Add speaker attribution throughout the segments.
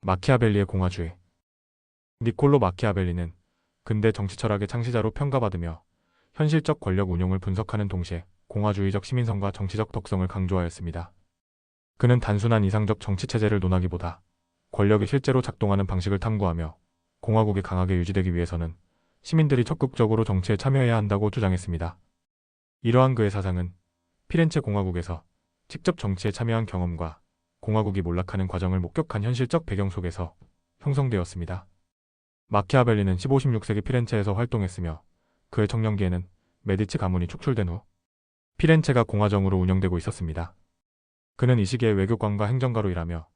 Speaker 1: 마키아벨리의 공화주의. 니콜로 마키아벨리는 근대 정치 철학의 창시자로 평가받으며 현실적 권력 운용을 분석하는 동시에 공화주의적 시민성과 정치적 덕성을 강조하였습니다. 그는 단순한 이상적 정치체제를 논하기보다 권력이 실제로 작동하는 방식을 탐구하며 공화국이 강하게 유지되기 위해서는 시민들이 적극적으로 정치에 참여해야 한다고 주장했습니다. 이러한 그의 사상은 피렌체 공화국에서 직접 정치에 참여한 경험과 공화국이 몰락하는 과정을 목격한 현실적 배경 속에서 형성되었습니다. 마키아벨리는 15, 16세기 피렌체에서 활동했으며 그의 청년기에는 메디치 가문이 축출된 후 피렌체가 공화정으로 운영되고 있었습니다. 그는 이 시기에 외교관과 행정가로 일하며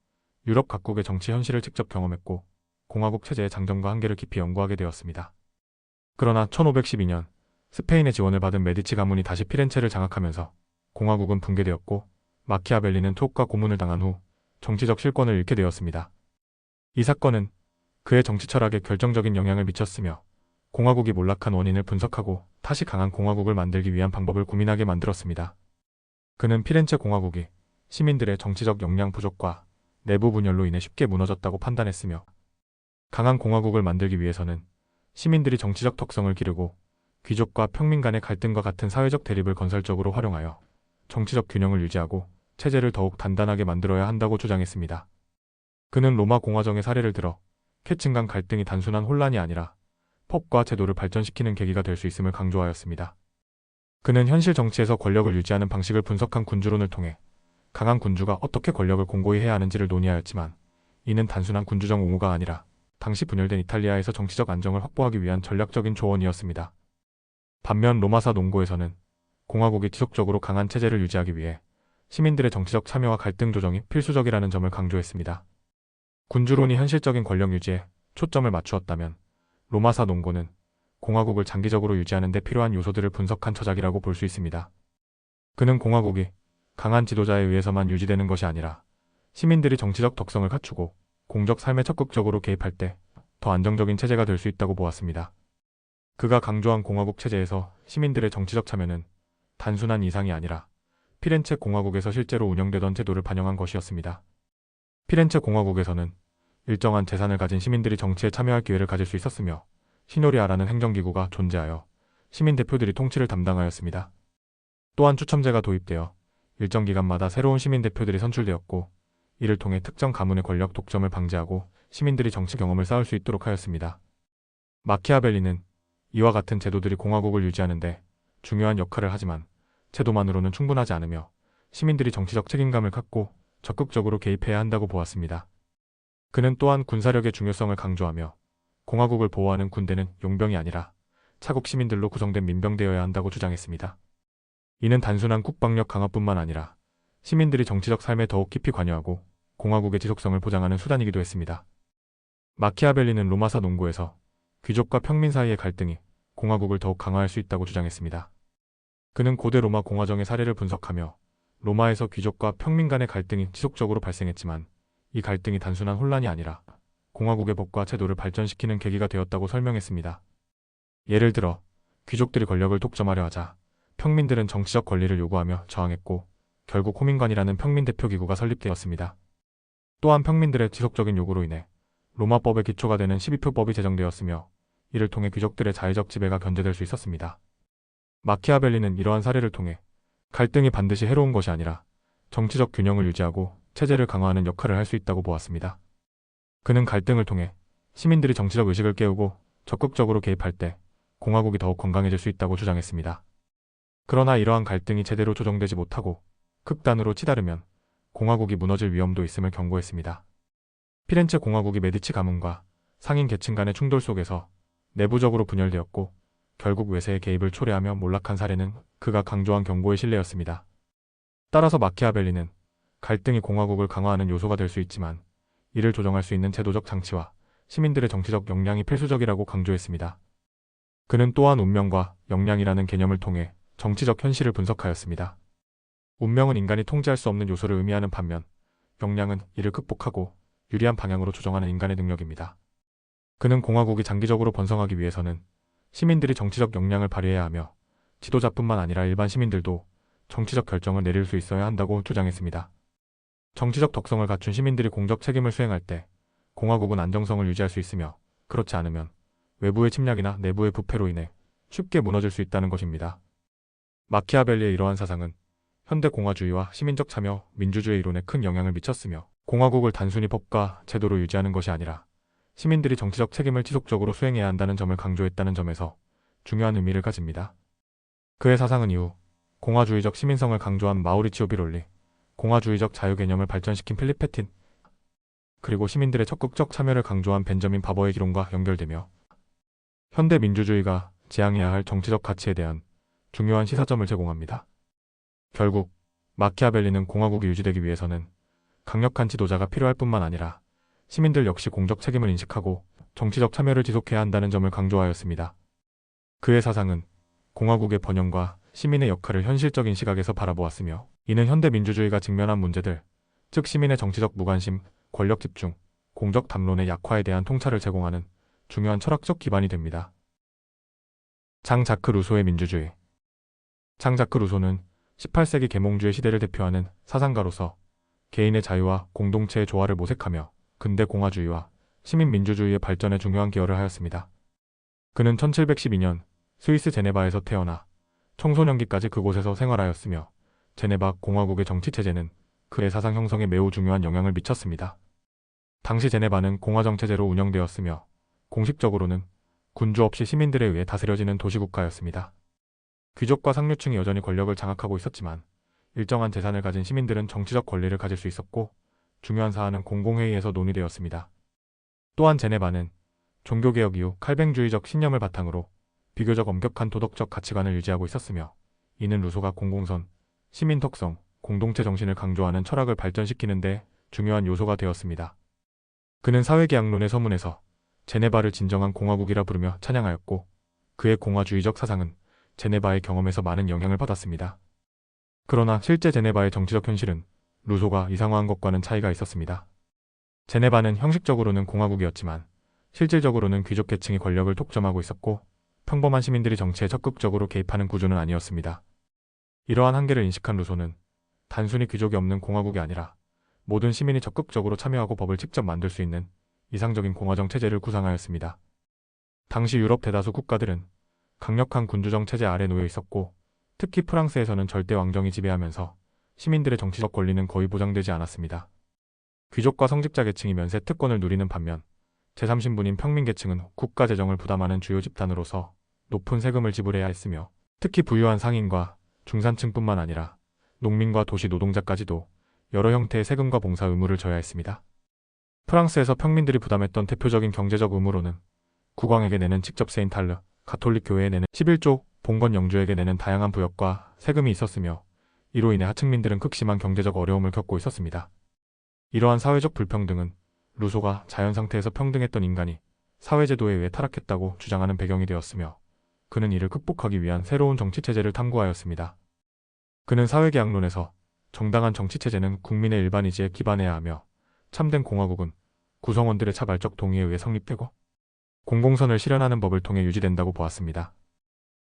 Speaker 1: 유럽 각국의 정치 현실을 직접 경험했고 공화국 체제의 장점과 한계를 깊이 연구하게 되었습니다. 그러나 1512년 스페인의 지원을 받은 메디치 가문이 다시 피렌체를 장악하면서 공화국은 붕괴되었고 마키아벨리는 투옥과 고문을 당한 후 정치적 실권을 잃게 되었습니다. 이 사건은 그의 정치 철학에 결정적인 영향을 미쳤으며 공화국이 몰락한 원인을 분석하고 다시 강한 공화국을 만들기 위한 방법을 고민하게 만들었습니다. 그는 피렌체 공화국이 시민들의 정치적 역량 부족과 내부 분열로 인해 쉽게 무너졌다고 판단했으며 강한 공화국을 만들기 위해서는 시민들이 정치적 덕성을 기르고 귀족과 평민 간의 갈등과 같은 사회적 대립을 건설적으로 활용하여 정치적 균형을 유지하고 체제를 더욱 단단하게 만들어야 한다고 주장했습니다. 그는 로마 공화정의 사례를 들어 계층 간 갈등이 단순한 혼란이 아니라 법과 제도를 발전시키는 계기가 될 수 있음을 강조하였습니다. 그는 현실 정치에서 권력을 유지하는 방식을 분석한 군주론을 통해 강한 군주가 어떻게 권력을 공고히 해야 하는지를 논의하였지만 이는 단순한 군주적 옹호가 아니라 당시 분열된 이탈리아에서 정치적 안정을 확보하기 위한 전략적인 조언이었습니다. 반면 로마사 농고에서는 공화국이 지속적으로 강한 체제를 유지하기 위해 시민들의 정치적 참여와 갈등 조정이 필수적이라는 점을 강조했습니다. 군주론이 현실적인 권력 유지에 초점을 맞추었다면 로마사 농고는 공화국을 장기적으로 유지하는 데 필요한 요소들을 분석한 처작이라고 볼 수 있습니다. 그는 공화국이 강한 지도자에 의해서만 유지되는 것이 아니라 시민들이 정치적 덕성을 갖추고 공적 삶에 적극적으로 개입할 때 더 안정적인 체제가 될 수 있다고 보았습니다. 그가 강조한 공화국 체제에서 시민들의 정치적 참여는 단순한 이상이 아니라 피렌체 공화국에서 실제로 운영되던 제도를 반영한 것이었습니다. 피렌체 공화국에서는 일정한 재산을 가진 시민들이 정치에 참여할 기회를 가질 수 있었으며 시노리아라는 행정기구가 존재하여 시민 대표들이 통치를 담당하였습니다. 또한 추첨제가 도입되어 일정 기간마다 새로운 시민 대표들이 선출되었고 이를 통해 특정 가문의 권력 독점을 방지하고 시민들이 정치 경험을 쌓을 수 있도록 하였습니다. 마키아벨리는 이와 같은 제도들이 공화국을 유지하는데 중요한 역할을 하지만 제도만으로는 충분하지 않으며 시민들이 정치적 책임감을 갖고 적극적으로 개입해야 한다고 보았습니다. 그는 또한 군사력의 중요성을 강조하며 공화국을 보호하는 군대는 용병이 아니라 차국 시민들로 구성된 민병대여야 한다고 주장했습니다. 이는 단순한 국방력 강화뿐만 아니라 시민들이 정치적 삶에 더욱 깊이 관여하고 공화국의 지속성을 보장하는 수단이기도 했습니다. 마키아벨리는 로마사 농고에서 귀족과 평민 사이의 갈등이 공화국을 더욱 강화할 수 있다고 주장했습니다. 그는 고대 로마 공화정의 사례를 분석하며 로마에서 귀족과 평민 간의 갈등이 지속적으로 발생했지만 이 갈등이 단순한 혼란이 아니라 공화국의 법과 제도를 발전시키는 계기가 되었다고 설명했습니다. 예를 들어 귀족들이 권력을 독점하려 하자 평민들은 정치적 권리를 요구하며 저항했고 결국 호민관이라는 평민 대표 기구가 설립되었습니다. 또한 평민들의 지속적인 요구로 인해 로마법의 기초가 되는 12표법이 제정되었으며 이를 통해 귀족들의 자의적 지배가 견제될 수 있었습니다. 마키아벨리는 이러한 사례를 통해 갈등이 반드시 해로운 것이 아니라 정치적 균형을 유지하고 체제를 강화하는 역할을 할 수 있다고 보았습니다. 그는 갈등을 통해 시민들이 정치적 의식을 깨우고 적극적으로 개입할 때 공화국이 더욱 건강해질 수 있다고 주장했습니다. 그러나 이러한 갈등이 제대로 조정되지 못하고 극단으로 치달으면 공화국이 무너질 위험도 있음을 경고했습니다. 피렌체 공화국이 메디치 가문과 상인 계층 간의 충돌 속에서 내부적으로 분열되었고 결국 외세의 개입을 초래하며 몰락한 사례는 그가 강조한 경고의 신뢰였습니다. 따라서 마키아벨리는 갈등이 공화국을 강화하는 요소가 될 수 있지만 이를 조정할 수 있는 제도적 장치와 시민들의 정치적 역량이 필수적이라고 강조했습니다. 그는 또한 운명과 역량이라는 개념을 통해 정치적 현실을 분석하였습니다. 운명은 인간이 통제할 수 없는 요소를 의미하는 반면 역량은 이를 극복하고 유리한 방향으로 조정하는 인간의 능력입니다. 그는 공화국이 장기적으로 번성하기 위해서는 시민들이 정치적 역량을 발휘해야 하며 지도자뿐만 아니라 일반 시민들도 정치적 결정을 내릴 수 있어야 한다고 주장했습니다. 정치적 덕성을 갖춘 시민들이 공적 책임을 수행할 때 공화국은 안정성을 유지할 수 있으며 그렇지 않으면 외부의 침략이나 내부의 부패로 인해 쉽게 무너질 수 있다는 것입니다. 마키아벨리의 이러한 사상은 현대 공화주의와 시민적 참여, 민주주의 이론에 큰 영향을 미쳤으며 공화국을 단순히 법과 제도로 유지하는 것이 아니라 시민들이 정치적 책임을 지속적으로 수행해야 한다는 점을 강조했다는 점에서 중요한 의미를 가집니다. 그의 사상은 이후 공화주의적 시민성을 강조한 마우리치오 비롤리, 공화주의적 자유 개념을 발전시킨 필립 패틴, 그리고 시민들의 적극적 참여를 강조한 벤저민 바버의 기론과 연결되며 현대 민주주의가 지향해야 할 정치적 가치에 대한 중요한 시사점을 제공합니다. 결국 마키아벨리는 공화국이 유지되기 위해서는 강력한 지도자가 필요할 뿐만 아니라 시민들 역시 공적 책임을 인식하고 정치적 참여를 지속해야 한다는 점을 강조하였습니다. 그의 사상은 공화국의 번영과 시민의 역할을 현실적인 시각에서 바라보았으며 이는 현대 민주주의가 직면한 문제들, 즉 시민의 정치적 무관심, 권력 집중, 공적 담론의 약화에 대한 통찰을 제공하는 중요한 철학적 기반이 됩니다. 장 자크 루소의 민주주의. 장 자크 루소는 18세기 계몽주의 시대를 대표하는 사상가로서 개인의 자유와 공동체의 조화를 모색하며 근대 공화주의와 시민민주주의의 발전에 중요한 기여를 하였습니다. 그는 1712년 스위스 제네바에서 태어나 청소년기까지 그곳에서 생활하였으며 제네바 공화국의 정치체제는 그의 사상 형성에 매우 중요한 영향을 미쳤습니다. 당시 제네바는 공화정체제로 운영되었으며 공식적으로는 군주 없이 시민들에 의해 다스려지는 도시국가였습니다. 귀족과 상류층이 여전히 권력을 장악하고 있었지만 일정한 재산을 가진 시민들은 정치적 권리를 가질 수 있었고 중요한 사안은 공공회의에서 논의되었습니다. 또한 제네바는 종교개혁 이후 칼뱅주의적 신념을 바탕으로 비교적 엄격한 도덕적 가치관을 유지하고 있었으며 이는 루소가 공공선, 시민 특성, 공동체 정신을 강조하는 철학을 발전시키는 데 중요한 요소가 되었습니다. 그는 사회계약론의 서문에서 제네바를 진정한 공화국이라 부르며 찬양하였고 그의 공화주의적 사상은 제네바의 경험에서 많은 영향을 받았습니다. 그러나 실제 제네바의 정치적 현실은 루소가 이상화한 것과는 차이가 있었습니다. 제네바는 형식적으로는 공화국이었지만 실질적으로는 귀족 계층이 권력을 독점하고 있었고 평범한 시민들이 정치에 적극적으로 개입하는 구조는 아니었습니다. 이러한 한계를 인식한 루소는 단순히 귀족이 없는 공화국이 아니라 모든 시민이 적극적으로 참여하고 법을 직접 만들 수 있는 이상적인 공화정 체제를 구상하였습니다. 당시 유럽 대다수 국가들은 강력한 군주정 체제 아래 놓여 있었고 특히 프랑스에서는 절대 왕정이 지배하면서 시민들의 정치적 권리는 거의 보장되지 않았습니다. 귀족과 성직자 계층이 면세 특권을 누리는 반면 제3신분인 평민계층은 국가 재정을 부담하는 주요 집단으로서 높은 세금을 지불해야 했으며 특히 부유한 상인과 중산층뿐만 아니라 농민과 도시 노동자까지도 여러 형태의 세금과 봉사 의무를 져야 했습니다. 프랑스에서 평민들이 부담했던 대표적인 경제적 의무로는 국왕에게 내는 직접 세인 탈르, 가톨릭 교회에 내는 11조, 봉건 영주에게 내는 다양한 부역과 세금이 있었으며 이로 인해 하층민들은 극심한 경제적 어려움을 겪고 있었습니다. 이러한 사회적 불평등은 루소가 자연 상태에서 평등했던 인간이 사회제도에 의해 타락했다고 주장하는 배경이 되었으며 그는 이를 극복하기 위한 새로운 정치체제를 탐구하였습니다. 그는 사회계약론에서 정당한 정치체제는 국민의 일반 의지에 기반해야 하며 참된 공화국은 구성원들의 자발적 동의에 의해 성립되고 공공선을 실현하는 법을 통해 유지된다고 보았습니다.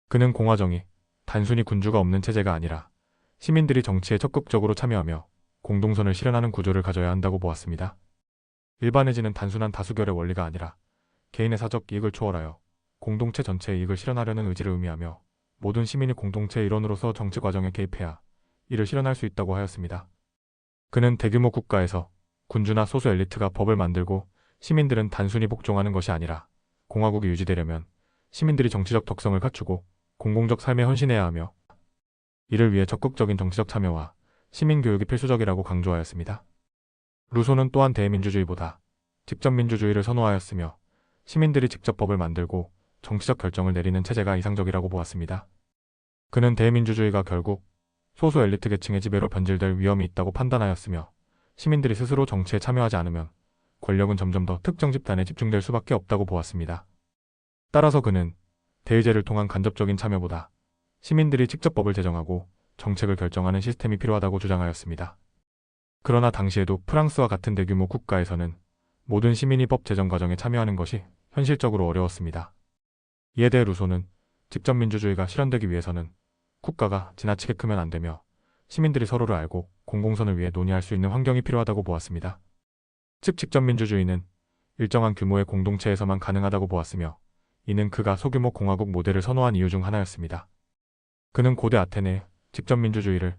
Speaker 1: 그는 공화정이 단순히 군주가 없는 체제가 아니라 시민들이 정치에 적극적으로 참여하며 공동선을 실현하는 구조를 가져야 한다고 보았습니다. 일반의지는 단순한 다수결의 원리가 아니라 개인의 사적 이익을 초월하여 공동체 전체의 이익을 실현하려는 의지를 의미하며 모든 시민이 공동체의 일원으로서 정치 과정에 개입해야 이를 실현할 수 있다고 하였습니다. 그는 대규모 국가에서 군주나 소수 엘리트가 법을 만들고 시민들은 단순히 복종하는 것이 아니라 공화국이 유지되려면 시민들이 정치적 덕성을 갖추고 공공적 삶에 헌신해야 하며 이를 위해 적극적인 정치적 참여와 시민교육이 필수적이라고 강조하였습니다. 루소는 또한 대민주주의보다 직접 민주주의를 선호하였으며 시민들이 직접 법을 만들고 정치적 결정을 내리는 체제가 이상적이라고 보았습니다. 그는 대민주주의가 결국 소수 엘리트 계층의 지배로 변질될 위험이 있다고 판단하였으며 시민들이 스스로 정치에 참여하지 않으면 권력은 점점 더 특정 집단에 집중될 수밖에 없다고 보았습니다. 따라서 그는 대의제를 통한 간접적인 참여보다 시민들이 직접 법을 제정하고 정책을 결정하는 시스템이 필요하다고 주장하였습니다. 그러나 당시에도 프랑스와 같은 대규모 국가에서는 모든 시민이 법 제정 과정에 참여하는 것이 현실적으로 어려웠습니다. 이에 대해 루소는 직접 민주주의가 실현되기 위해서는 국가가 지나치게 크면 안 되며 시민들이 서로를 알고 공공선을 위해 논의할 수 있는 환경이 필요하다고 보았습니다. 즉 직접 민주주의는 일정한 규모의 공동체에서만 가능하다고 보았으며 이는 그가 소규모 공화국 모델을 선호한 이유 중 하나였습니다. 그는 고대 아테네의 직접민주주의를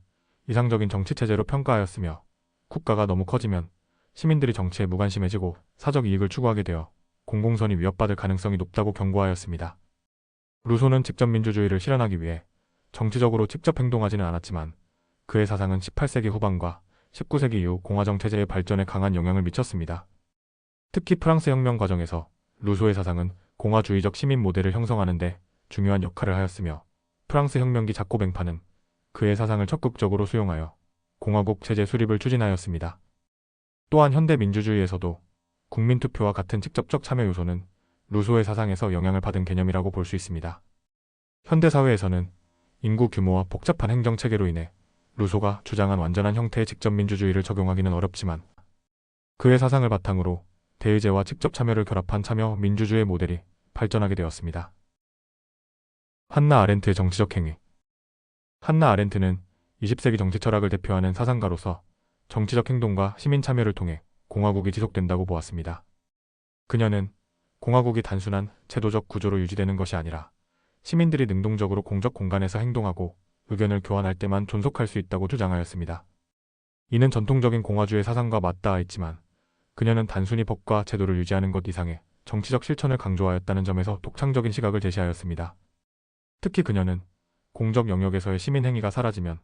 Speaker 1: 이상적인 정치체제로 평가하였으며 국가가 너무 커지면 시민들이 정치에 무관심해지고 사적 이익을 추구하게 되어 공공선이 위협받을 가능성이 높다고 경고하였습니다. 루소는 직접민주주의를 실현하기 위해 정치적으로 직접 행동하지는 않았지만 그의 사상은 18세기 후반과 19세기 이후 공화정체제의 발전에 강한 영향을 미쳤습니다. 특히 프랑스 혁명 과정에서 루소의 사상은 공화주의적 시민 모델을 형성하는 데 중요한 역할을 하였으며 프랑스 혁명기 자코뱅파는 그의 사상을 적극적으로 수용하여 공화국 체제 수립을 추진하였습니다. 또한 현대 민주주의에서도 국민투표와 같은 직접적 참여 요소는 루소의 사상에서 영향을 받은 개념이라고 볼 수 있습니다. 현대사회에서는 인구 규모와 복잡한 행정체계로 인해 루소가 주장한 완전한 형태의 직접민주주의를 적용하기는 어렵지만 그의 사상을 바탕으로 대의제와 직접 참여를 결합한 참여 민주주의 모델이 발전하게 되었습니다. 한나 아렌트의 정치적 행위. 한나 아렌트는 20세기 정치 철학을 대표하는 사상가로서 정치적 행동과 시민 참여를 통해 공화국이 지속된다고 보았습니다. 그녀는 공화국이 단순한 제도적 구조로 유지되는 것이 아니라 시민들이 능동적으로 공적 공간에서 행동하고 의견을 교환할 때만 존속할 수 있다고 주장하였습니다. 이는 전통적인 공화주의 사상과 맞닿아있지만 그녀는 단순히 법과 제도를 유지하는 것 이상의 정치적 실천을 강조하였다는 점에서 독창적인 시각을 제시하였습니다. 특히 그녀는 공적 영역에서의 시민 행위가 사라지면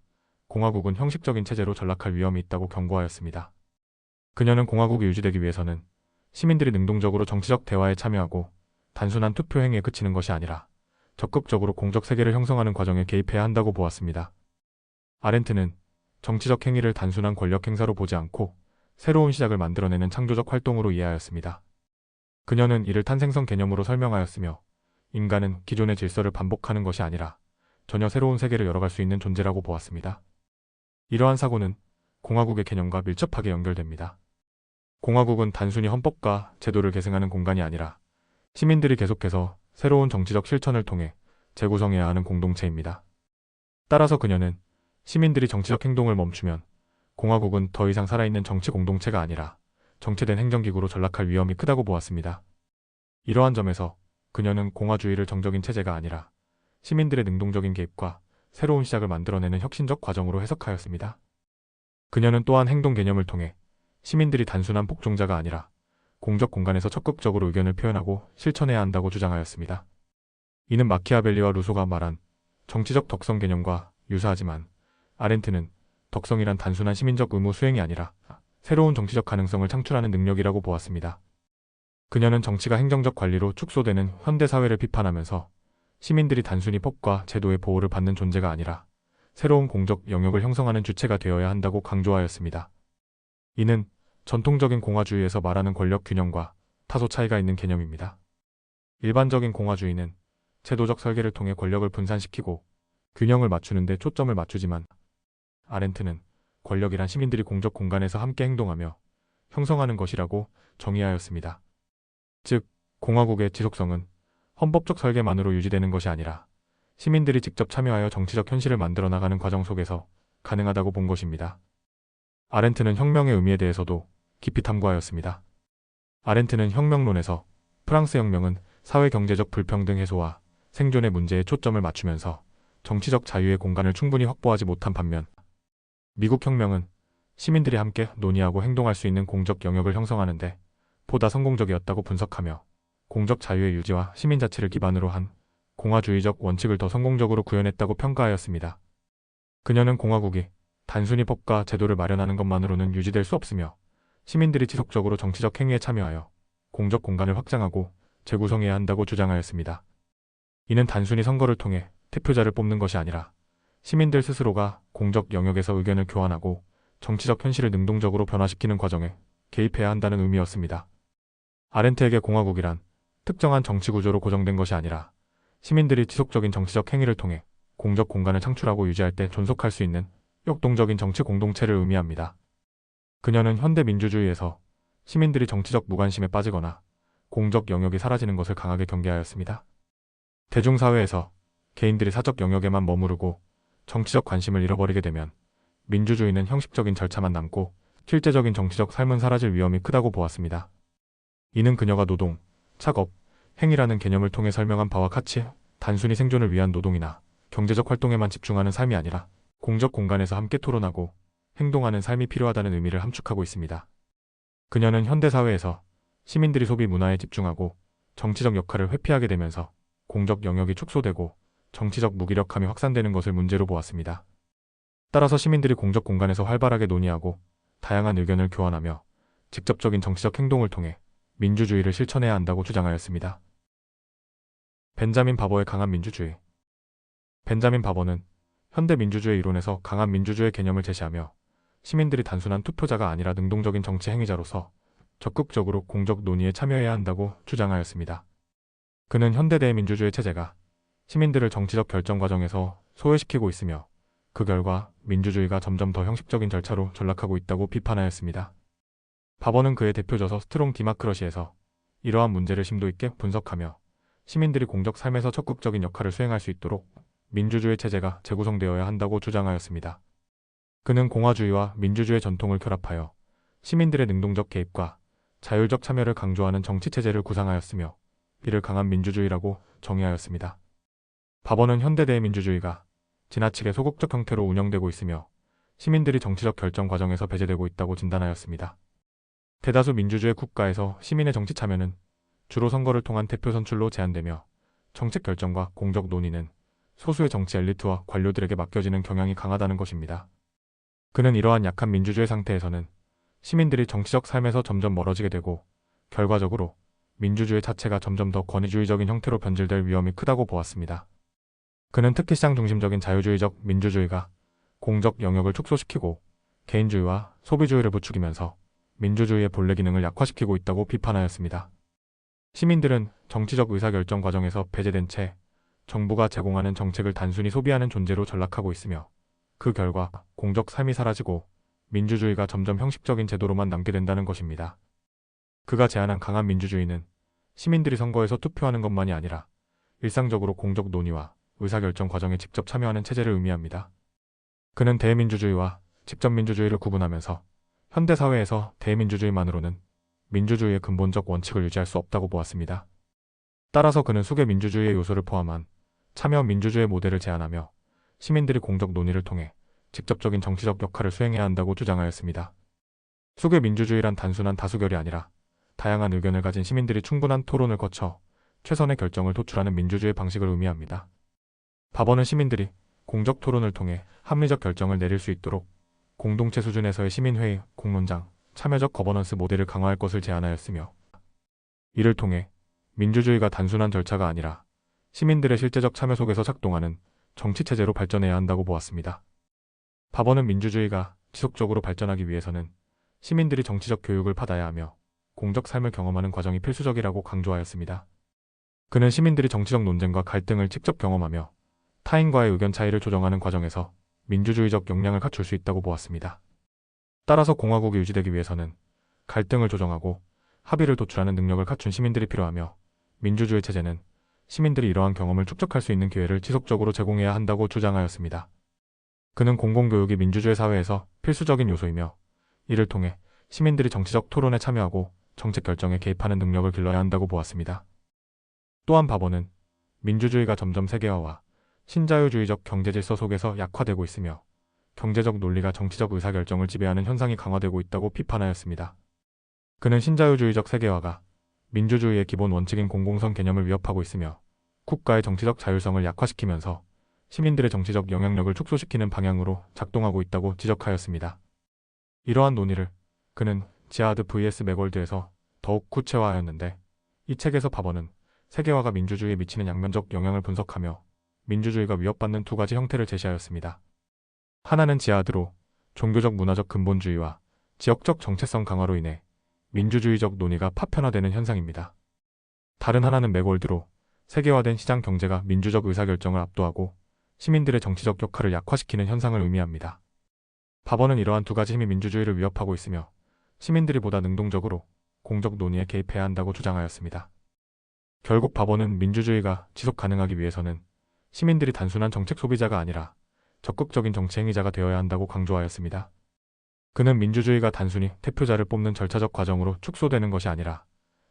Speaker 1: 공화국은 형식적인 체제로 전락할 위험이 있다고 경고하였습니다. 그녀는 공화국이 유지되기 위해서는 시민들이 능동적으로 정치적 대화에 참여하고 단순한 투표 행위에 그치는 것이 아니라 적극적으로 공적 세계를 형성하는 과정에 개입해야 한다고 보았습니다. 아렌트는 정치적 행위를 단순한 권력 행사로 보지 않고 새로운 시작을 만들어내는 창조적 활동으로 이해하였습니다. 그녀는 이를 탄생성 개념으로 설명하였으며 인간은 기존의 질서를 반복하는 것이 아니라 전혀 새로운 세계를 열어갈 수 있는 존재라고 보았습니다. 이러한 사고는 공화국의 개념과 밀접하게 연결됩니다. 공화국은 단순히 헌법과 제도를 계승하는 공간이 아니라 시민들이 계속해서 새로운 정치적 실천을 통해 재구성해야 하는 공동체입니다. 따라서 그녀는 시민들이 정치적 행동을 멈추면 공화국은 더 이상 살아있는 정치 공동체가 아니라 정체된 행정기구로 전락할 위험이 크다고 보았습니다. 이러한 점에서 그녀는 공화주의를 정적인 체제가 아니라 시민들의 능동적인 개입과 새로운 시작을 만들어내는 혁신적 과정으로 해석하였습니다. 그녀는 또한 행동 개념을 통해 시민들이 단순한 복종자가 아니라 공적 공간에서 적극적으로 의견을 표현하고 실천해야 한다고 주장하였습니다. 이는 마키아벨리와 루소가 말한 정치적 덕성 개념과 유사하지만 아렌트는 덕성이란 단순한 시민적 의무 수행이 아니라 새로운 정치적 가능성을 창출하는 능력이라고 보았습니다. 그녀는 정치가 행정적 관리로 축소되는 현대사회를 비판하면서 시민들이 단순히 법과 제도의 보호를 받는 존재가 아니라 새로운 공적 영역을 형성하는 주체가 되어야 한다고 강조하였습니다. 이는 전통적인 공화주의에서 말하는 권력 균형과 다소 차이가 있는 개념입니다. 일반적인 공화주의는 제도적 설계를 통해 권력을 분산시키고 균형을 맞추는 데 초점을 맞추지만 아렌트는 권력이란 시민들이 공적 공간에서 함께 행동하며 형성하는 것이라고 정의하였습니다. 즉, 공화국의 지속성은 헌법적 설계만으로 유지되는 것이 아니라 시민들이 직접 참여하여 정치적 현실을 만들어 나가는 과정 속에서 가능하다고 본 것입니다. 아렌트는 혁명의 의미에 대해서도 깊이 탐구하였습니다. 아렌트는 혁명론에서 프랑스 혁명은 사회 경제적 불평등 해소와 생존의 문제에 초점을 맞추면서 정치적 자유의 공간을 충분히 확보하지 못한 반면 미국 혁명은 시민들이 함께 논의하고 행동할 수 있는 공적 영역을 형성하는데 보다 성공적이었다고 분석하며 공적 자유의 유지와 시민 자치를 기반으로 한 공화주의적 원칙을 더 성공적으로 구현했다고 평가하였습니다. 그녀는 공화국이 단순히 법과 제도를 마련하는 것만으로는 유지될 수 없으며 시민들이 지속적으로 정치적 행위에 참여하여 공적 공간을 확장하고 재구성해야 한다고 주장하였습니다. 이는 단순히 선거를 통해 대표자를 뽑는 것이 아니라 시민들 스스로가 공적 영역에서 의견을 교환하고 정치적 현실을 능동적으로 변화시키는 과정에 개입해야 한다는 의미였습니다. 아렌트에게 공화국이란 특정한 정치 구조로 고정된 것이 아니라 시민들이 지속적인 정치적 행위를 통해 공적 공간을 창출하고 유지할 때 존속할 수 있는 역동적인 정치 공동체를 의미합니다. 그녀는 현대 민주주의에서 시민들이 정치적 무관심에 빠지거나 공적 영역이 사라지는 것을 강하게 경계하였습니다. 대중사회에서 개인들이 사적 영역에만 머무르고 정치적 관심을 잃어버리게 되면 민주주의는 형식적인 절차만 남고 실제적인 정치적 삶은 사라질 위험이 크다고 보았습니다. 이는 그녀가 노동, 작업, 행위라는 개념을 통해 설명한 바와 같이 단순히 생존을 위한 노동이나 경제적 활동에만 집중하는 삶이 아니라 공적 공간에서 함께 토론하고 행동하는 삶이 필요하다는 의미를 함축하고 있습니다. 그녀는 현대사회에서 시민들이 소비 문화에 집중하고 정치적 역할을 회피하게 되면서 공적 영역이 축소되고 정치적 무기력함이 확산되는 것을 문제로 보았습니다. 따라서 시민들이 공적 공간에서 활발하게 논의하고 다양한 의견을 교환하며 직접적인 정치적 행동을 통해 민주주의를 실천해야 한다고 주장하였습니다. 벤자민 바버의 강한 민주주의. 벤자민 바버는 현대 민주주의 이론에서 강한 민주주의 개념을 제시하며 시민들이 단순한 투표자가 아니라 능동적인 정치 행위자로서 적극적으로 공적 논의에 참여해야 한다고 주장하였습니다. 그는 현대 대민주주의 체제가 시민들을 정치적 결정 과정에서 소외시키고 있으며 그 결과 민주주의가 점점 더 형식적인 절차로 전락하고 있다고 비판하였습니다. 바버는 그의 대표저서 스트롱 디마크러시에서 이러한 문제를 심도 있게 분석하며 시민들이 공적 삶에서 적극적인 역할을 수행할 수 있도록 민주주의 체제가 재구성되어야 한다고 주장하였습니다. 그는 공화주의와 민주주의 전통을 결합하여 시민들의 능동적 개입과 자율적 참여를 강조하는 정치체제를 구상하였으며 이를 강한 민주주의라고 정의하였습니다. 바버는 현대 대민주주의가 지나치게 소극적 형태로 운영되고 있으며 시민들이 정치적 결정 과정에서 배제되고 있다고 진단하였습니다. 대다수 민주주의 국가에서 시민의 정치 참여는 주로 선거를 통한 대표 선출로 제한되며 정책 결정과 공적 논의는 소수의 정치 엘리트와 관료들에게 맡겨지는 경향이 강하다는 것입니다. 그는 이러한 약한 민주주의 상태에서는 시민들이 정치적 삶에서 점점 멀어지게 되고 결과적으로 민주주의 자체가 점점 더 권위주의적인 형태로 변질될 위험이 크다고 보았습니다. 그는 특히 시장 중심적인 자유주의적 민주주의가 공적 영역을 축소시키고 개인주의와 소비주의를 부추기면서 민주주의의 본래 기능을 약화시키고 있다고 비판하였습니다. 시민들은 정치적 의사결정 과정에서 배제된 채 정부가 제공하는 정책을 단순히 소비하는 존재로 전락하고 있으며 그 결과 공적 삶이 사라지고 민주주의가 점점 형식적인 제도로만 남게 된다는 것입니다. 그가 제안한 강한 민주주의는 시민들이 선거에서 투표하는 것만이 아니라 일상적으로 공적 논의와 의사결정 과정에 직접 참여하는 체제를 의미합니다. 그는 대민주주의와 직접민주주의를 구분하면서 현대사회에서 대민주주의만으로는 민주주의의 근본적 원칙을 유지할 수 없다고 보았습니다. 따라서 그는 수계 민주주의의 요소를 포함한 참여 민주주의 모델을 제안하며 시민들이 공적 논의를 통해 직접적인 정치적 역할을 수행해야 한다고 주장하였습니다. 수계 민주주의란 단순한 다수결이 아니라 다양한 의견을 가진 시민들이 충분한 토론을 거쳐 최선의 결정을 도출하는 민주주의 방식을 의미합니다. 바버는 시민들이 공적 토론을 통해 합리적 결정을 내릴 수 있도록 공동체 수준에서의 시민회의, 공론장, 참여적 거버넌스 모델을 강화할 것을 제안하였으며 이를 통해 민주주의가 단순한 절차가 아니라 시민들의 실제적 참여 속에서 작동하는 정치체제로 발전해야 한다고 보았습니다. 바버는 민주주의가 지속적으로 발전하기 위해서는 시민들이 정치적 교육을 받아야 하며 공적 삶을 경험하는 과정이 필수적이라고 강조하였습니다. 그는 시민들이 정치적 논쟁과 갈등을 직접 경험하며 타인과의 의견 차이를 조정하는 과정에서 민주주의적 역량을 갖출 수 있다고 보았습니다. 따라서 공화국이 유지되기 위해서는 갈등을 조정하고 합의를 도출하는 능력을 갖춘 시민들이 필요하며 민주주의 체제는 시민들이 이러한 경험을 축적할 수 있는 기회를 지속적으로 제공해야 한다고 주장하였습니다. 그는 공공교육이 민주주의 사회에서 필수적인 요소이며 이를 통해 시민들이 정치적 토론에 참여하고 정책 결정에 개입하는 능력을 길러야 한다고 보았습니다. 또한 바버는 민주주의가 점점 세계화와 신자유주의적 경제질서 속에서 약화되고 있으며 경제적 논리가 정치적 의사결정을 지배하는 현상이 강화되고 있다고 비판하였습니다. 그는 신자유주의적 세계화가 민주주의의 기본 원칙인 공공성 개념을 위협하고 있으며 국가의 정치적 자율성을 약화시키면서 시민들의 정치적 영향력을 축소시키는 방향으로 작동하고 있다고 지적하였습니다. 이러한 논의를 그는 지하드 vs 맥월드에서 더욱 구체화하였는데 이 책에서 바버는 세계화가 민주주의에 미치는 양면적 영향을 분석하며 민주주의가 위협받는 두 가지 형태를 제시하였습니다. 하나는 지하드로 종교적 문화적 근본주의와 지역적 정체성 강화로 인해 민주주의적 논의가 파편화되는 현상입니다. 다른 하나는 맥월드로 세계화된 시장 경제가 민주적 의사결정을 압도하고 시민들의 정치적 역할을 약화시키는 현상을 의미합니다. 바버는 이러한 두 가지 힘이 민주주의를 위협하고 있으며 시민들이 보다 능동적으로 공적 논의에 개입해야 한다고 주장하였습니다. 결국 바버는 민주주의가 지속 가능하기 위해서는 시민들이 단순한 정책 소비자가 아니라 적극적인 정치 행위자가 되어야 한다고 강조하였습니다. 그는 민주주의가 단순히 대표자를 뽑는 절차적 과정으로 축소되는 것이 아니라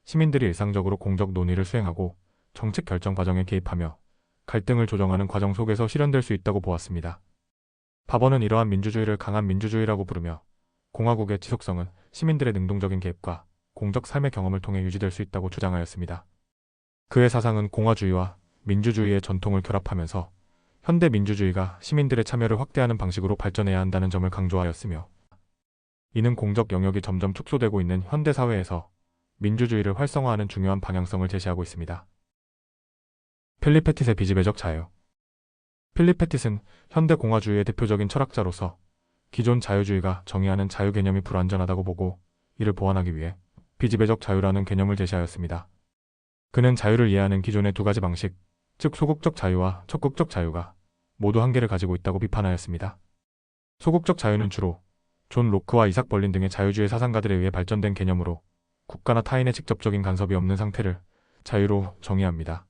Speaker 1: 시민들이 일상적으로 공적 논의를 수행하고 정책 결정 과정에 개입하며 갈등을 조정하는 과정 속에서 실현될 수 있다고 보았습니다. 바버는 이러한 민주주의를 강한 민주주의라고 부르며 공화국의 지속성은 시민들의 능동적인 개입과 공적 삶의 경험을 통해 유지될 수 있다고 주장하였습니다. 그의 사상은 공화주의와 민주주의의 전통을 결합하면서 현대 민주주의가 시민들의 참여를 확대하는 방식으로 발전해야 한다는 점을 강조하였으며, 이는 공적 영역이 점점 축소되고 있는 현대 사회에서 민주주의를 활성화하는 중요한 방향성을 제시하고 있습니다. 필립 패티스의 비지배적 자유. 필립 패티스는 현대 공화주의의 대표적인 철학자로서 기존 자유주의가 정의하는 자유 개념이 불완전하다고 보고 이를 보완하기 위해 비지배적 자유라는 개념을 제시하였습니다. 그는 자유를 이해하는 기존의 두 가지 방식, 즉 소극적 자유와 적극적 자유가 모두 한계를 가지고 있다고 비판하였습니다. 소극적 자유는 주로 존 로크와 이삭 벌린 등의 자유주의 사상가들에 의해 발전된 개념으로 국가나 타인의 직접적인 간섭이 없는 상태를 자유로 정의합니다.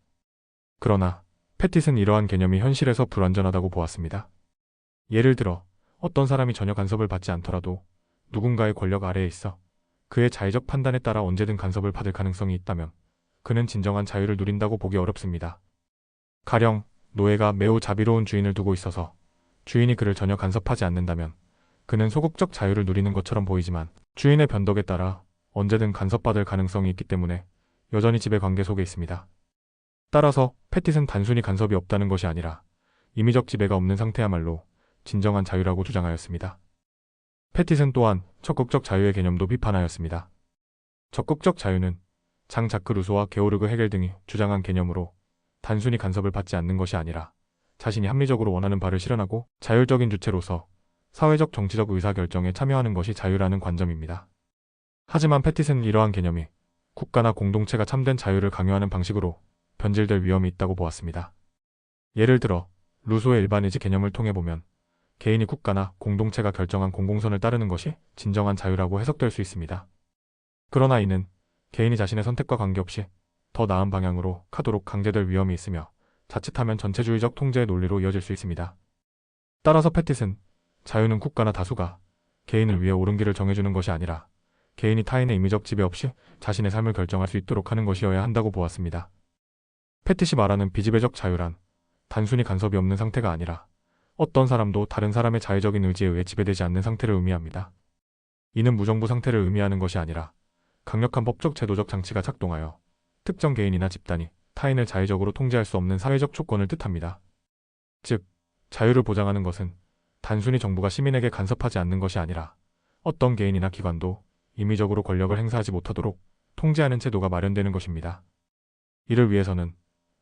Speaker 1: 그러나 패티스는 이러한 개념이 현실에서 불완전하다고 보았습니다. 예를 들어 어떤 사람이 전혀 간섭을 받지 않더라도 누군가의 권력 아래에 있어 그의 자의적 판단에 따라 언제든 간섭을 받을 가능성이 있다면 그는 진정한 자유를 누린다고 보기 어렵습니다. 가령 노예가 매우 자비로운 주인을 두고 있어서 주인이 그를 전혀 간섭하지 않는다면 그는 소극적 자유를 누리는 것처럼 보이지만 주인의 변덕에 따라 언제든 간섭받을 가능성이 있기 때문에 여전히 지배 관계 속에 있습니다. 따라서 패티스는 단순히 간섭이 없다는 것이 아니라 임의적 지배가 없는 상태야말로 진정한 자유라고 주장하였습니다. 패티스는 또한 적극적 자유의 개념도 비판하였습니다. 적극적 자유는 장 자크 루소와 게오르그 헤겔 등이 주장한 개념으로 단순히 간섭을 받지 않는 것이 아니라 자신이 합리적으로 원하는 바를 실현하고 자율적인 주체로서 사회적 정치적 의사결정에 참여하는 것이 자유라는 관점입니다. 하지만 패티스는 이러한 개념이 국가나 공동체가 참된 자유를 강요하는 방식으로 변질될 위험이 있다고 보았습니다. 예를 들어 루소의 일반의지 개념을 통해 보면 개인이 국가나 공동체가 결정한 공공선을 따르는 것이 진정한 자유라고 해석될 수 있습니다. 그러나 이는 개인이 자신의 선택과 관계없이 더 나은 방향으로 가도록 강제될 위험이 있으며 자칫하면 전체주의적 통제의 논리로 이어질 수 있습니다. 따라서 패티스는 자유는 국가나 다수가 개인을 위해 옳은 길을 정해주는 것이 아니라 개인이 타인의 임의적 지배 없이 자신의 삶을 결정할 수 있도록 하는 것이어야 한다고 보았습니다. 패티시 말하는 비지배적 자유란 단순히 간섭이 없는 상태가 아니라 어떤 사람도 다른 사람의 자의적인 의지에 의해 지배되지 않는 상태를 의미합니다. 이는 무정부 상태를 의미하는 것이 아니라 강력한 법적 제도적 장치가 작동하여 특정 개인이나 집단이 타인을 자의적으로 통제할 수 없는 사회적 조건을 뜻합니다. 즉, 자유를 보장하는 것은 단순히 정부가 시민에게 간섭하지 않는 것이 아니라 어떤 개인이나 기관도 임의적으로 권력을 행사하지 못하도록 통제하는 제도가 마련되는 것입니다. 이를 위해서는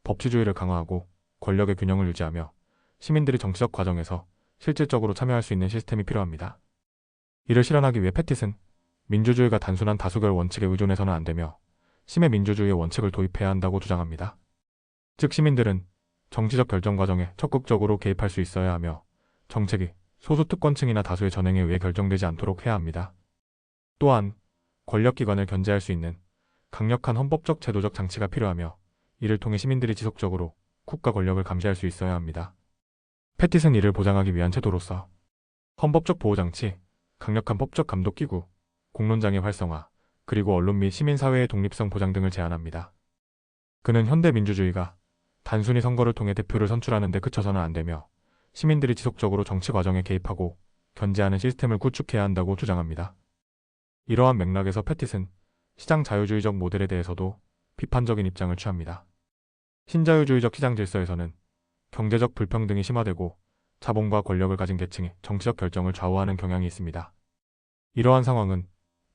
Speaker 1: 법치주의를 강화하고 권력의 균형을 유지하며 시민들이 정치적 과정에서 실질적으로 참여할 수 있는 시스템이 필요합니다. 이를 실현하기 위해 패티스는 민주주의가 단순한 다수결 원칙에 의존해서는 안 되며 심의 민주주의의 원칙을 도입해야 한다고 주장합니다. 즉 시민들은 정치적 결정 과정에 적극적으로 개입할 수 있어야 하며 정책이 소수 특권층이나 다수의 전행에 의해 결정되지 않도록 해야 합니다. 또한 권력기관을 견제할 수 있는 강력한 헌법적 제도적 장치가 필요하며 이를 통해 시민들이 지속적으로 국가 권력을 감시할 수 있어야 합니다. 패티스는 이를 보장하기 위한 제도로서 헌법적 보호장치, 강력한 법적 감독기구, 공론장의 활성화, 그리고 언론 및 시민사회의 독립성 보장 등을 제안합니다. 그는 현대 민주주의가 단순히 선거를 통해 대표를 선출하는 데 그쳐서는 안 되며 시민들이 지속적으로 정치 과정에 개입하고 견제하는 시스템을 구축해야 한다고 주장합니다. 이러한 맥락에서 패티스는 시장 자유주의적 모델에 대해서도 비판적인 입장을 취합니다. 신자유주의적 시장 질서에서는 경제적 불평등이 심화되고 자본과 권력을 가진 계층이 정치적 결정을 좌우하는 경향이 있습니다. 이러한 상황은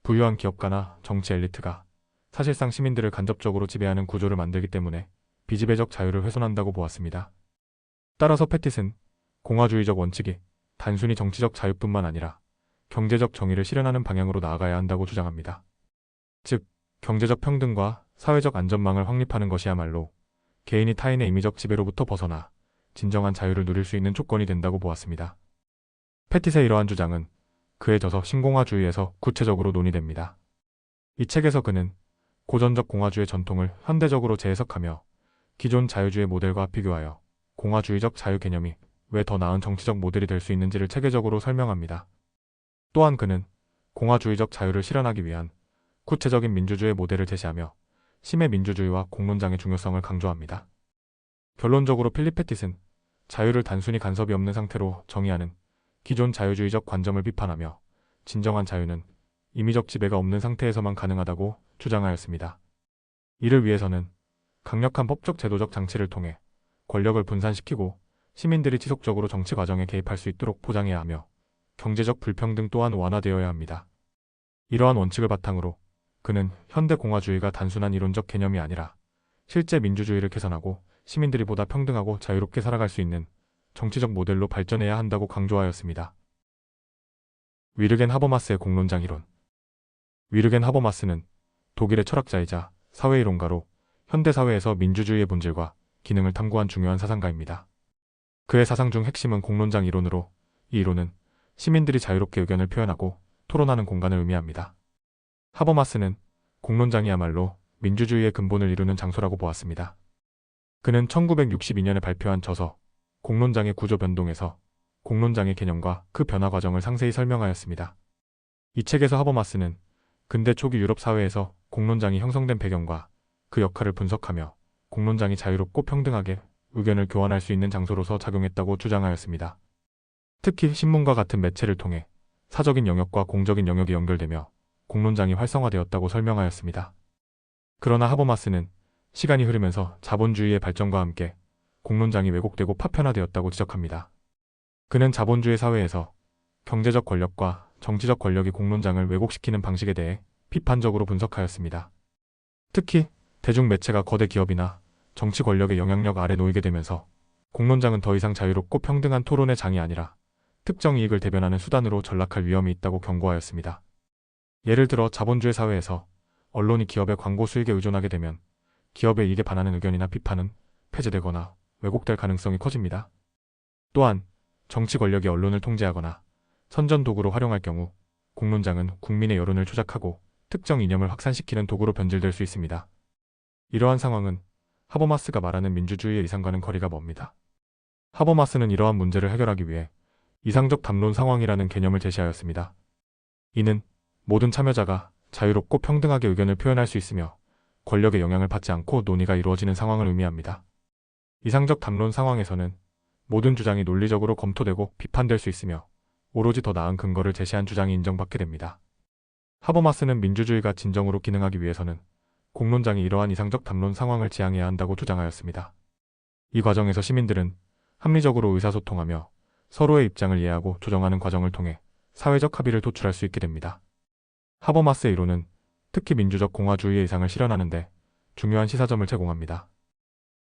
Speaker 1: 부유한 기업가나 정치 엘리트가 사실상 시민들을 간접적으로 지배하는 구조를 만들기 때문에 비지배적 자유를 훼손한다고 보았습니다. 따라서 패티스는 공화주의적 원칙이 단순히 정치적 자유뿐만 아니라 경제적 정의를 실현하는 방향으로 나아가야 한다고 주장합니다. 즉, 경제적 평등과 사회적 안전망을 확립하는 것이야말로 개인이 타인의 임의적 지배로부터 벗어나 진정한 자유를 누릴 수 있는 조건이 된다고 보았습니다. 패티스의 이러한 주장은 그의 저서 신공화주의에서 구체적으로 논의됩니다. 이 책에서 그는 고전적 공화주의 전통을 현대적으로 재해석하며 기존 자유주의 모델과 비교하여 공화주의적 자유 개념이 왜 더 나은 정치적 모델이 될 수 있는지를 체계적으로 설명합니다. 또한 그는 공화주의적 자유를 실현하기 위한 구체적인 민주주의 모델을 제시하며 심해 민주주의와 공론장의 중요성을 강조합니다. 결론적으로 필립 패티슨, 자유를 단순히 간섭이 없는 상태로 정의하는 기존 자유주의적 관점을 비판하며 진정한 자유는 임의적 지배가 없는 상태에서만 가능하다고 주장하였습니다. 이를 위해서는 강력한 법적 제도적 장치를 통해 권력을 분산시키고 시민들이 지속적으로 정치 과정에 개입할 수 있도록 보장해야 하며 경제적 불평등 또한 완화되어야 합니다. 이러한 원칙을 바탕으로 그는 현대 공화주의가 단순한 이론적 개념이 아니라 실제 민주주의를 개선하고 시민들이 보다 평등하고 자유롭게 살아갈 수 있는 정치적 모델로 발전해야 한다고 강조하였습니다. 위르겐 하버마스의 공론장 이론. 위르겐 하버마스는 독일의 철학자이자 사회이론가로 현대 사회에서 민주주의의 본질과 기능을 탐구한 중요한 사상가입니다. 그의 사상 중 핵심은 공론장 이론으로, 이 이론은 시민들이 자유롭게 의견을 표현하고 토론하는 공간을 의미합니다. 하버마스는 공론장이야말로 민주주의의 근본을 이루는 장소라고 보았습니다. 그는 1962년에 발표한 저서 공론장의 구조 변동에서 공론장의 개념과 그 변화 과정을 상세히 설명하였습니다. 이 책에서 하버마스는 근대 초기 유럽 사회에서 공론장이 형성된 배경과 그 역할을 분석하며 공론장이 자유롭고 평등하게 의견을 교환할 수 있는 장소로서 작용했다고 주장하였습니다. 특히 신문과 같은 매체를 통해 사적인 영역과 공적인 영역이 연결되며 공론장이 활성화되었다고 설명하였습니다. 그러나 하버마스는 시간이 흐르면서 자본주의의 발전과 함께 공론장이 왜곡되고 파편화되었다고 지적합니다. 그는 자본주의 사회에서 경제적 권력과 정치적 권력이 공론장을 왜곡시키는 방식에 대해 비판적으로 분석하였습니다. 특히 대중매체가 거대 기업이나 정치 권력의 영향력 아래 놓이게 되면서 공론장은 더 이상 자유롭고 평등한 토론의 장이 아니라 특정 이익을 대변하는 수단으로 전락할 위험이 있다고 경고하였습니다. 예를 들어 자본주의 사회에서 언론이 기업의 광고 수익에 의존하게 되면 기업의 이익에 반하는 의견이나 비판은 폐지되거나 왜곡될 가능성이 커집니다. 또한 정치 권력이 언론을 통제하거나 선전 도구로 활용할 경우 공론장은 국민의 여론을 조작하고 특정 이념을 확산시키는 도구로 변질될 수 있습니다. 이러한 상황은 하버마스가 말하는 민주주의의 이상과는 거리가 멉니다. 하버마스는 이러한 문제를 해결하기 위해 이상적 담론 상황이라는 개념을 제시하였습니다. 이는 모든 참여자가 자유롭고 평등하게 의견을 표현할 수 있으며 권력의 영향을 받지 않고 논의가 이루어지는 상황을 의미합니다. 이상적 담론 상황에서는 모든 주장이 논리적으로 검토되고 비판될 수 있으며 오로지 더 나은 근거를 제시한 주장이 인정받게 됩니다. 하버마스는 민주주의가 진정으로 기능하기 위해서는 공론장이 이러한 이상적 담론 상황을 지향해야 한다고 주장하였습니다. 이 과정에서 시민들은 합리적으로 의사소통하며 서로의 입장을 이해하고 조정하는 과정을 통해 사회적 합의를 도출할 수 있게 됩니다. 하버마스의 이론은 특히 민주적 공화주의의 이상을 실현하는 데 중요한 시사점을 제공합니다.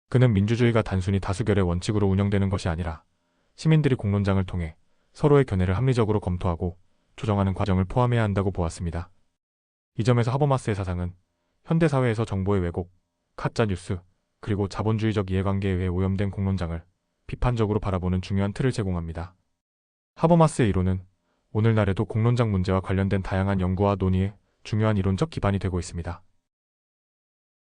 Speaker 1: 그는 민주주의가 단순히 다수결의 원칙으로 운영되는 것이 아니라 시민들이 공론장을 통해 서로의 견해를 합리적으로 검토하고 조정하는 과정을 포함해야 한다고 보았습니다. 이 점에서 하버마스의 사상은 현대사회에서 정보의 왜곡, 가짜뉴스, 그리고 자본주의적 이해관계에 의해 오염된 공론장을 비판적으로 바라보는 중요한 틀을 제공합니다. 하버마스의 이론은 오늘날에도 공론장 문제와 관련된 다양한 연구와 논의에 중요한 이론적 기반이 되고 있습니다.